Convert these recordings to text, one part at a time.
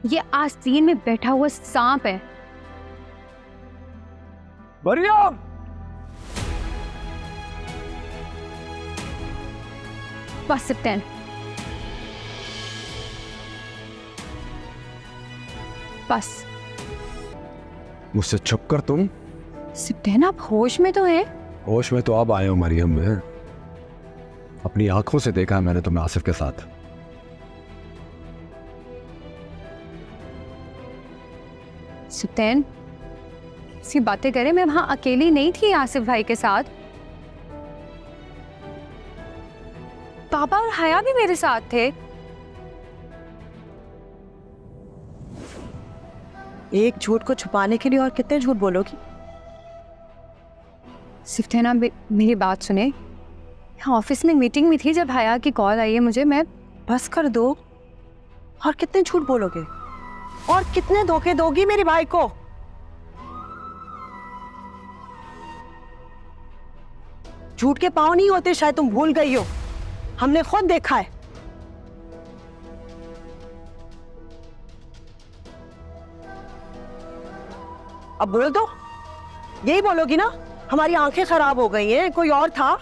ये आस्तीन में बैठा हुआ सांप है। मरियम! बस सिप्टेन, बस। मुझसे छुप कर तुम? सिप्टेन, आप होश में तो हैं? होश में तो अब आए हो मरियम। में अपनी आंखों से देखा है मैंने तुम्हें आसिफ के साथ। सिप्टेन, ऐसी बातें करें, मैं वहां अकेली नहीं थी आसिफ भाई के साथ। पापा और हया भी मेरे साथ थे। एक झूठ को छुपाने के लिए और कितने झूठ बोलोगी? सिप्टेन, आप मेरी बात सुने। ऑफिस में मीटिंग में थी जब हया की कॉल आई है मुझे। मैं बस कर दो। और कितने झूठ बोलोगे और कितने धोखे दोगी मेरे भाई को? झूठ के पांव नहीं होते, शायद तुम भूल गई हो। हमने खुद देखा है। अब बोल दो, यही बोलोगी ना? हमारी आंखें खराब हो गई हैं, कोई और था?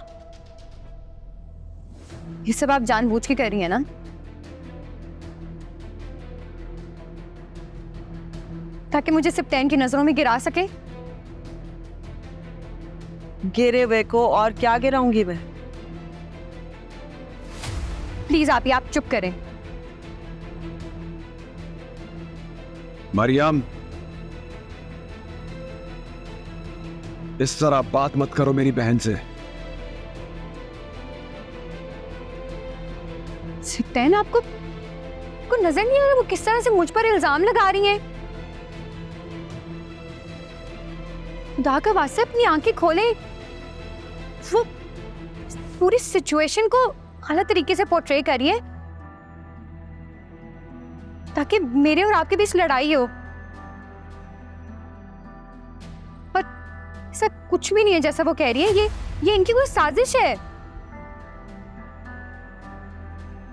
ये सब आप जानबूझ के कर रही हैं ना? ताकि मुझे सिप्टेन की नजरों में गिरा सके। गिरे हुए को और क्या गिराऊंगी मैं? प्लीज आप चुप करें। मरियम, इस तरह बात मत करो मेरी बहन से। सिप्टेन, आपको नजर नहीं आ रहा वो किस तरह से मुझ पर इल्जाम लगा रही हैं? खुदा का वास्ते अपनी आंखें खोले। वो पूरी सिचुएशन को गलत तरीके से पोर्ट्रे करिए ताकि मेरे और आपके बीच लड़ाई हो। पर ऐसा कुछ भी नहीं है जैसा वो कह रही है। ये इनकी कोई साजिश है।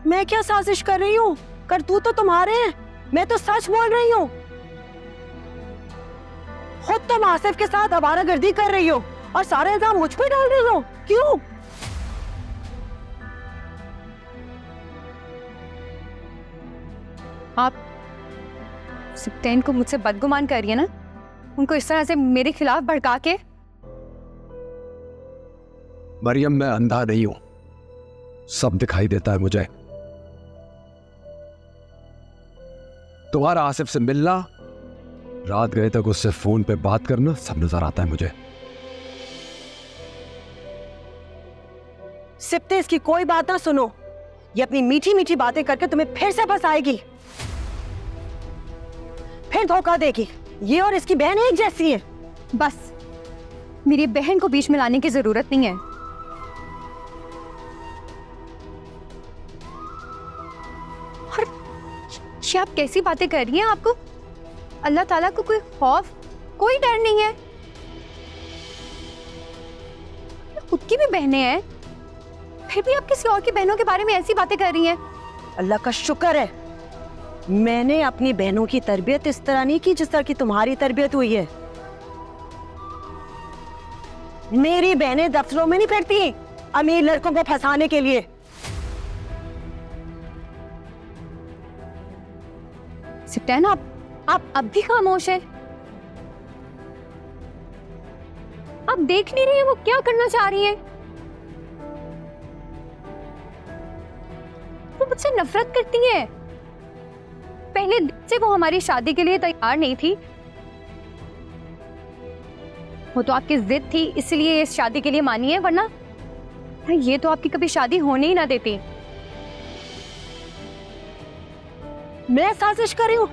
मैं क्या साजिश कर रही हूँ? करतूत तो तुम्हारे हैं, मैं तो सच बोल रही हूँ। खुद तुम आसिफ के साथ आवारागर्दी कर रही हो और सारे इल्जाम मुझ पे डाल रही हो। क्यों? आप सिप्टेन को मुझसे बदगुमान कर रही है ना, उनको इस तरह से मेरे खिलाफ भड़का के। मरियम, मैं अंधा नहीं हूं, सब दिखाई देता है मुझे। तुम्हारा आसिफ से मिलना, रात गए तक उससे फोन पे बात करना, सब नजर आता है मुझे। सिप्ते, इसकी कोई बात ना सुनो। ये अपनी मीठी मीठी बातें करके तुम्हें फिर से फंसाएगी, फिर धोखा देगी। ये और इसकी बहन एक जैसी है। बस, मेरी बहन को बीच में लाने की जरूरत नहीं है। और ये आप कैसी बातें कर रही हैं? आपको अल्लाह ताला को कोई खौफ, कोई डर नहीं है? खुद की भी बहनें हैं, फिर भी आप किसी और की बहनों के बारे में ऐसी बातें कर रही हैं। अल्लाह का शुक्र है मैंने अपनी बहनों की तरबियत इस तरह नहीं की जिस तरह की तुम्हारी तरबियत हुई है। मेरी बहनें दफ्तरों में नहीं फिरती अमीर लड़कों को फंसाने के लिए। सिप्टेन, आप अब भी खामोश है? आप देख नहीं रही हैं वो क्या करना चाह रही हैं? वो मुझसे नफरत करती हैं। पहले दिन से वो हमारी शादी के लिए तैयार नहीं थी। वो तो आपकी जिद थी इसलिए इस शादी के लिए मानी है, वरना ये तो आपकी कभी शादी होने ही ना देती। मैं साजिश कर रही हूँ?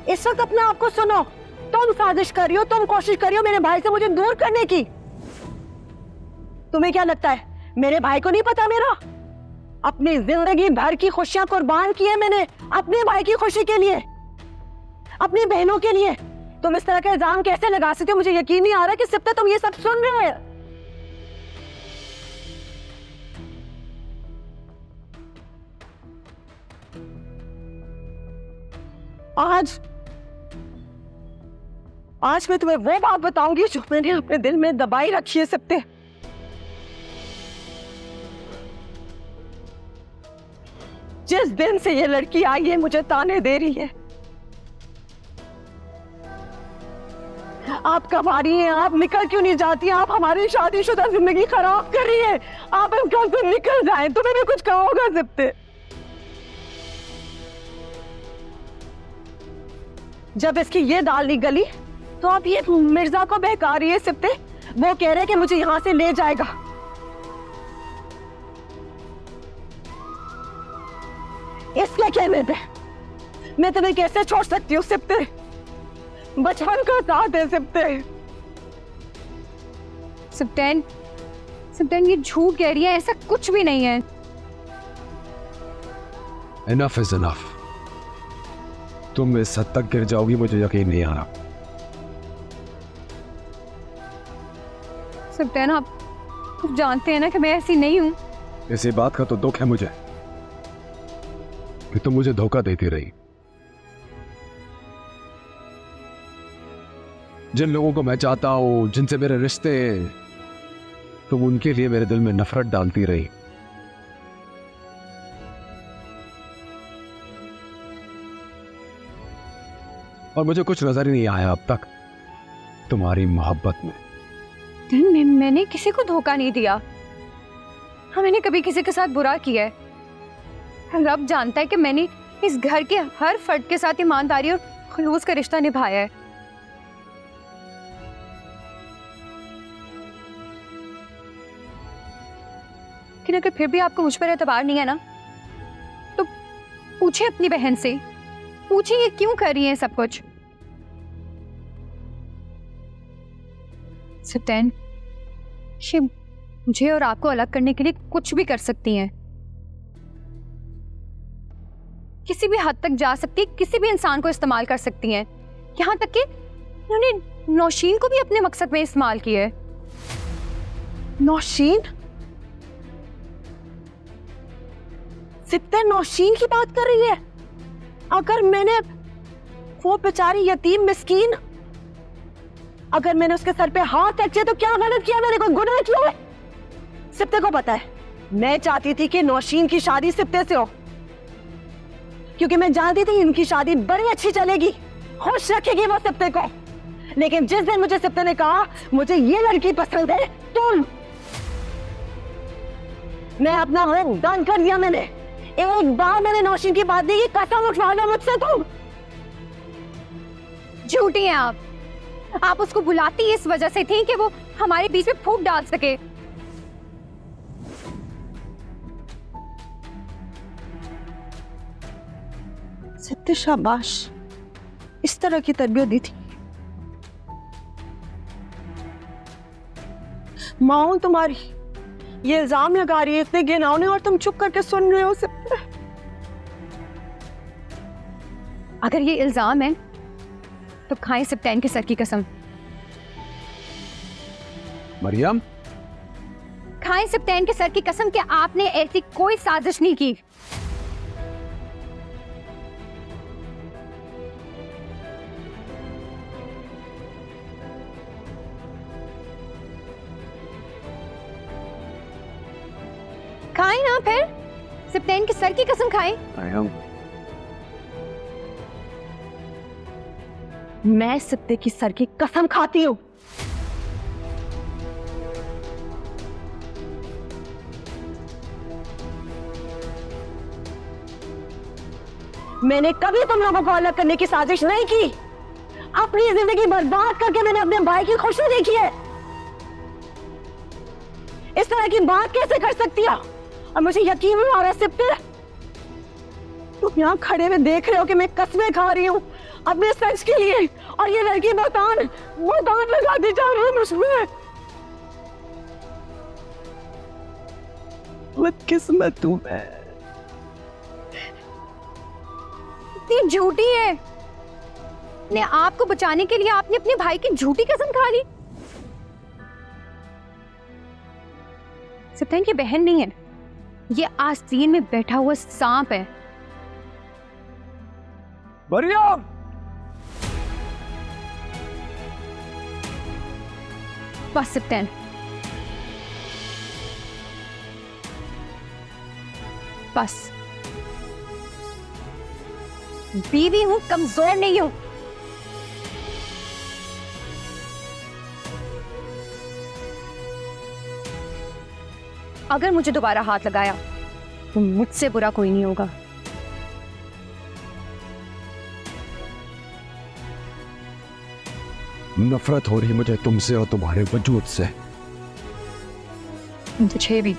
इस वक्त अपने आप को सुनो। तुम साजिश कर रही हो, तुम कोशिश कर रही हो मेरे भाई से मुझे दूर करने की। तुम्हें क्या लगता है मेरे भाई को नहीं पता? मेरा अपनी जिंदगी भर की खुशियां कुर्बान की है मैंने अपने भाई की खुशी के लिए, अपनी बहनों के लिए। तुम इस तरह का इल्जाम कैसे लगा सकते हो? मुझे यकीन नहीं आ रहा कि सिप्ते तुम ये सब सुन रहे हो। आज आज मैं तुम्हें वो बात बताऊंगी जो मैंने अपने दिल में दबाई रखी है सिप्ते। जिस दिन से ये लड़की आई है मुझे ताने दे रही है, आप कब आ रही हैं, आप निकल क्यों नहीं जाती, आप हमारी शादीशुदा जिंदगी खराब कर रही है, आप इस घर से निकल जाएं, तुम्हें भी कुछ कहा होगा सिप्ते। जब इसकी ये दाल नहीं गली तो आप ये मिर्जा को बहका रही है सिप्ते। वो कह रहे कि मुझे यहां से ले जाएगा। इसके कहने पे मैं तुम्हें कैसे छोड़ सकती हूँ सिप्ते? बचपन का साथ है सिप्ते। सिप्टेन, सिप्टेन ये झूठ कह रही है, ऐसा कुछ भी नहीं है। Enough is enough. तुम इस हद तक गिर जाओगी मुझे यकीन नहीं आ रहा। सिप्टेन आप जानते हैं ना कि मैं ऐसी नहीं हूं। इसी बात का तो दुख है मुझे कि तुम मुझे धोखा देती रही। जिन लोगों को मैं चाहता हूं, जिनसे मेरे रिश्ते, तुम उनके लिए मेरे दिल में नफरत डालती रही। और मुझे कुछ नजर ही नहीं आया अब तक तुम्हारी मोहब्बत में। मैंने किसी को धोखा नहीं दिया। हाँ, मैंने कभी किसी के साथ बुरा किया है। रब जानता है कि मैंने इस घर के हर फर्द के साथ ईमानदारी और खुलूस का रिश्ता निभाया है। लेकिन अगर फिर भी आपको मुझ पर एतबार नहीं है ना, तो पूछे अपनी बहन से, पूछे ये क्यों कर रही है सब कुछ। सिप्टेन, ये मुझे और आपको अलग करने के लिए कुछ भी कर सकती हैं, किसी भी हद तक जा सकती है, किसी भी इंसान को इस्तेमाल कर सकती हैं, यहां तक कि उन्होंने नौशीन को भी अपने मकसद में इस्तेमाल किया है। नौशीन? सिप्ते नौशीन की बात कर रही है? अगर मैंने वो बेचारी यतीम मिस्कीन, अगर मैंने उसके सर पे हाथ रखे तो क्या गलत किया, मैंने कोई गुनाह किया है? सिप्ते को पता है मैं चाहती थी कि नौशीन की शादी सिप्ते से हो, क्योंकि मैं जानती थी इनकी शादी बड़ी अच्छी चलेगी, खुश रखेगी वो सिप्ते को। लेकिन जिस दिन मुझे सिप्ते ने कहा मुझे ये लड़की पसंद है, तुम, मैं अपना मुंह बंद कर दिया। मैंने एक बार मैंने नौशीन की बात दी कि कसम उठवा लो मुझसे तुम। झूठी हैं आप उसको बुलाती इस वजह से थी कि वो हमारे बीच में फूट डाल सके। सिप्ते शाबाश, इस तरह की तरबियत दी थी। माँ तुम्हारी ये इल्जाम लगा रही है इतने घिनौने और तुम चुप करके सुन रहे हो सिप्ते। अगर ये इल्जाम है तो खाएं सिप्टेन के सर की कसम। मरियम, खाएं सिप्टेन के सर की कसम कि आपने ऐसी कोई साजिश नहीं की। खाएं ना, फिर सिप्टेन के सर की कसम खाएं। मरियम, मैं सिप्ते की सर की कसम खाती हूँ। मैंने कभी तुम लोगों को अलग करने की साजिश नहीं की। अपनी जिंदगी बर्बाद करके मैंने अपने भाई की खुशी देखी है। इस तरह की बात कैसे कर सकती हो? और मुझे यकीन नहीं आ रहा सिप्ते, तुम यहाँ खड़े में देख रहे हो कि मैं कस्में खा रही हूँ अपने सच के लिए, और ये लड़की बतान लगाती जा रही है मुझमें। बदकिस्मत तू मैं। इतनी झूठी है, ने आपको बचाने के लिए आपने अपने भाई की झूठी कसम खा ली। सिप्टेन की बहन नहीं है, ये आस्तीन में बैठा हुआ सांप है। मरियम! बस सिप्टेन, बस। बीवी हूं, कमजोर नहीं हूं। अगर मुझे दोबारा हाथ लगाया तो मुझसे बुरा कोई नहीं होगा। नफरत हो रही मुझे तुमसे और तुम्हारे वजूद से। तुझे भी।